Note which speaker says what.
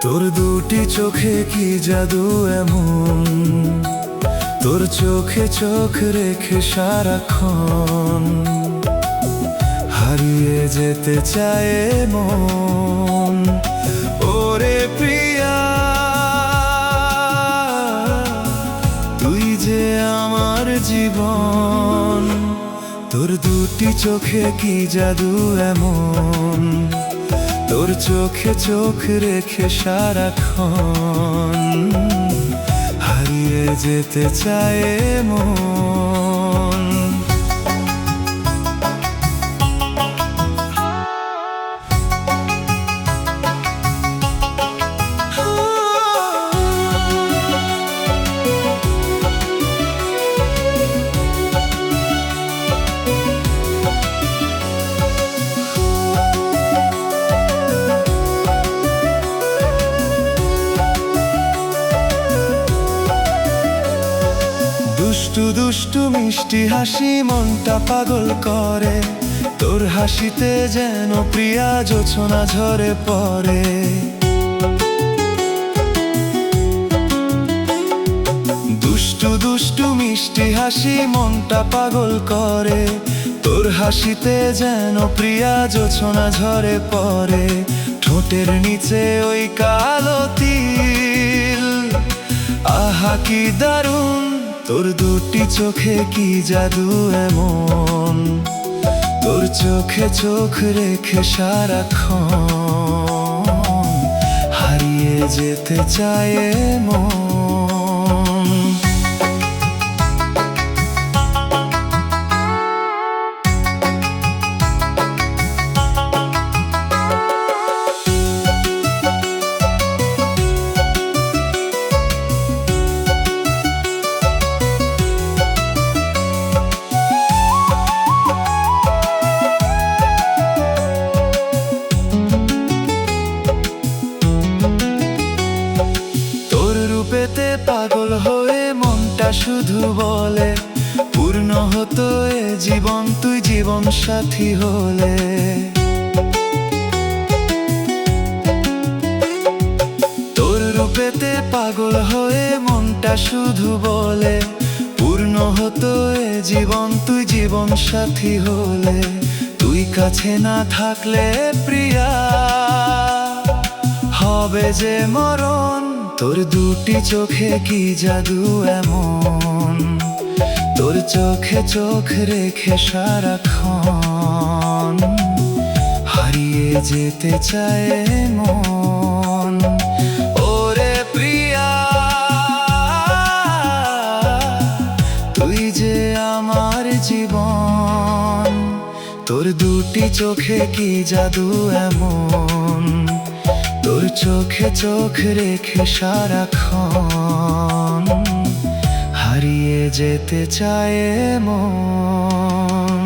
Speaker 1: তোর দুটি চোখে কি জাদু এমন, তোর চোখে চোখ রেখে সারাক্ষণ হারিয়ে যেতে চায় মন। ওরে প্রিয়া, তুই যে আমার জীবন, তোর দুটি চোখে কি জাদু এমন, তোর চোখে চোখ রেখে সারাক্ষণ হারিয়ে যেতে চায় মন। দুষ্টু দুষ্টু মিষ্টি হাসি মনটা পাগল করে, তোর হাসিতে যেন প্রিয়া জোছনা ঝরে পড়ে। দুষ্টু দুষ্টু মিষ্টি হাসি মনটা পাগল করে, তোর হাসিতে যেন প্রিয়া জোছনা ঝরে পড়ে। ঠোঁটের নিচে ওই কালো তিল, আহা কি দারুণ, তোর দুটি চোখে কি জাদু এমন, তোর চোখে চোখ রেখে সারাক্ষণ হারিয়ে যেতে চায় মন। রূপেতে পাগল হয়ে মনটা শুধু বলে, পূর্ণ হতো এ জীবন তুই জীবন সাথী হলে। তোর রূপেতে পাগল হয়ে মনটা শুধু বলে, পূর্ণ হতো এ জীবন তুই জীবন সাথী হলে। তুই কাছে না থাকলে প্রিয়া হবে যে মরণ, তোর দুটি চোখে কি জাদু এমন, তোর চোখে চোখ রেখে সারাক্ষণ হারিয়ে যেতে চায় মন। ওরে প্রিয়া, তুই যে আমার জীবন, তোর দুটি চোখে কি জাদু এমন, তোর চোখে চোখ রেখে সারাক্ষণ হারিয়ে যেতে চায় মন।